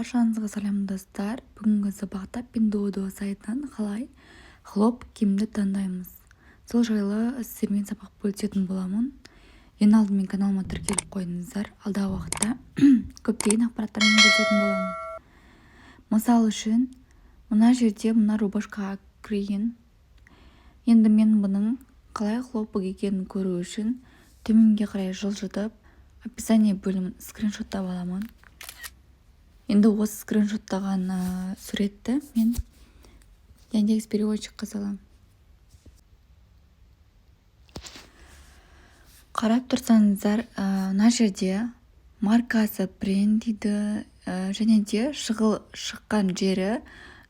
Баршаңызға сәлем достар. Бүгінгі сабақта Pinduoduo сайтынан қалай хлоп киімді таңдаймыз. Сол жайлы сіздермен сабақ бөлісетін боламын. Ең алдымен каналыма тіркеліп қойыңыздар. Алдағы уақытта көптеген ақпараттармен бөлісетін боламын. Мысал үшін, мына жерде мына рубашкаға кірген. Енді мен бұның қалай хлопок екенін көру үшін төменге қарай жылжытып, описание бөлімін скриншоттап аламын. Енді осы скриншоттаған суретті мен Яндекс переводчикқа саламын. Қарап тұрсаңыздар, мына жерде маркасы бренд дейді, және де шыққан жері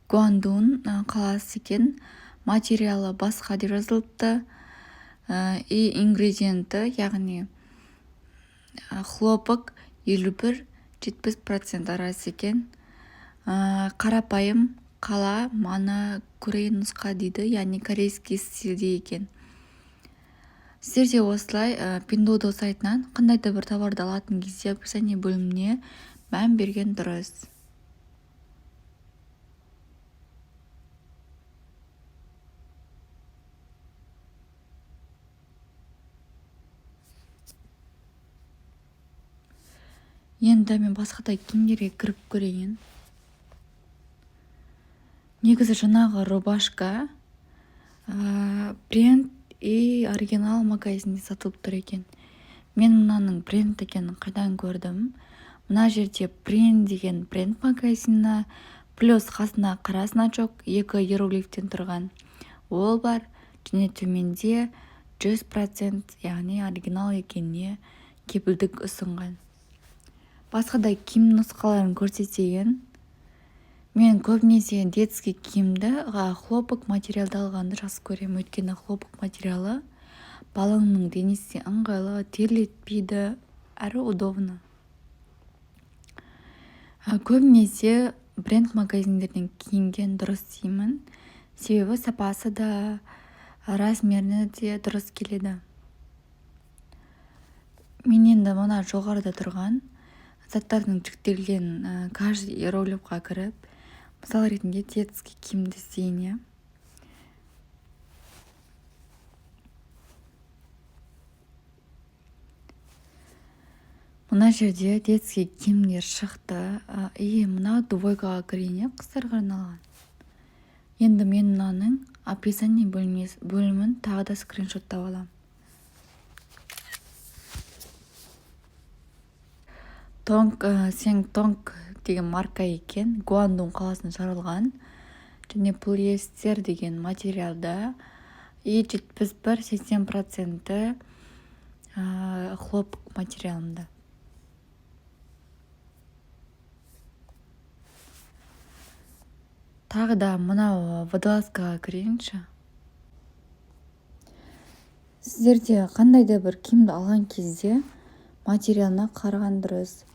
Гуандун қаласы екен. Материалы басқа деп жазылыпты. И ингредиенті, яғни хлопок 51-70% арасы екен. Қарапайым қала мана Корей нұсқа дейді, яғни корейский стильде екен. Сіздер де осылай Pinduoduo сайтынан қандай да бір товарды алатын кезде описание бөліміне мән берген дұрыс. Енді мен басқадай киімдерге кіріп көрейін. Негізі жаңағы рубашка бренд и оригинал магазинде сатылып тұр екен. Мен мынаның бренд екенін қайдан көрдім? Мына жерде бренд деген бренд магазині, плюс қасына қара значок 2 иероглифтен тұрған. Ол бар, және төменде 100%, яғни оригинал екеніне кепілдік ұсынған. Басқадай киім нұсқаларын көрсетейін. Мен көбінесе детский киімді хлопок материалды алғанды жақсы көремін. Өйткені хлопок материалы балаңның денесіне ыңғайлы, терлетпейді, әрі удобно. Көбінесе бренд магазиндерден киінген дұрыс деймін. Себебі сапасы да, размеріне де дұрыс келеді. Мен енді мына жоғарыда тұрған заттардың жүктелген каждый иероглифқа кіріп, мысал ретінде детский киімді іздейін. Мына жерде детский киімдер шықты. Мына двойкаға кірейін, қыздарға арналған. Енді мен мынаның описание бөлімін тағы да скриншоттап аламын. Сеңтонг деген марка екен, Гуандун қаласында шығарылған, және полиэстер деген материалда 71-80% хлопок материалында. Тағы да мынау водолазкаға кірейінші. Сіздерде қандай да бір киімді алған кезде материалына қараған дұрыс.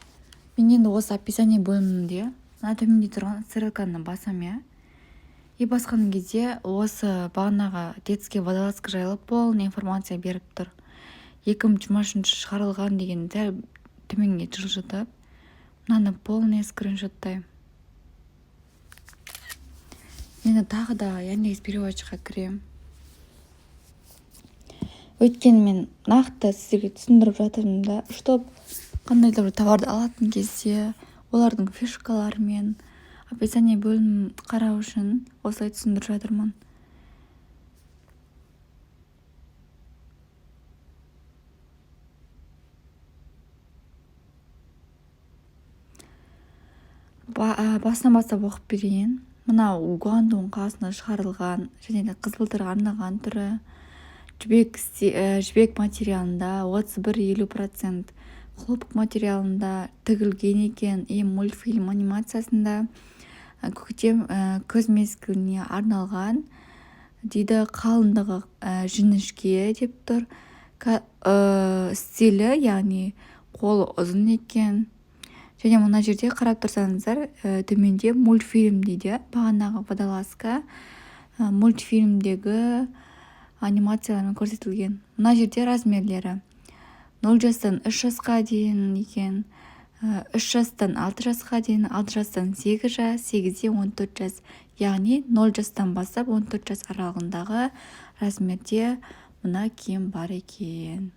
Мен енді осы описание бөлімінде мына төменде тұрған ссылканы басам. И басқан кезде осы бағанағы детский водолазка жайлы полный информация беріп тұр. 2023 шығарылған деген дәл төменге жылжытып, мынаны полный скриншоттаймын. Енді тағы да Яндекс переводчикқа кіремін. Өйткені мен нақты сіздерге түсіндіріп жатырмын да, чтоб қандай да бір товарды алатын кезде олардың фишкаларымен описание бөлімін қарау үшін осылай түсіндіріп жатырмын. Басынан бастап оқып берейін. Мынау Гуандун қаласында шығарылған, және де қызылдарға арналған түрі. Жібек материалында 31-50%, хлопок материалында тігілген екен. Мультфильм анимациясында көктем көз мезгіліне арналған дейді, қалыңдығы жіңішке деп тұр. Стилі, яғни қолы ұзын екен. Және мына жерде қарап тұрсаңыздар, төменде мультфильм дейді. Бағанағы водолазка мультфильмдегі анимациялармен көрсетілген. Мына жерде размерлері 0 жастан 3 жасқа дейін екен. 3 жастан 6 жасқа дейін, 6 жастан 8 жас, 8-ден 14 жас, яғни 0 жастан бастап 14 жас аралығындағы размерде мына киім бар екен.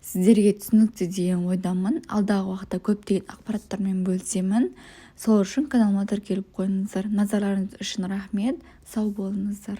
Сіздерге түсінікті деген ойдамын. Алдағы уақытта көптеген ақпараттармен бөлісемін. Сол үшін каналыма тіркеліп қойыңыздар. Назарларыңыз үшін рахмет. Сау болыңыздар.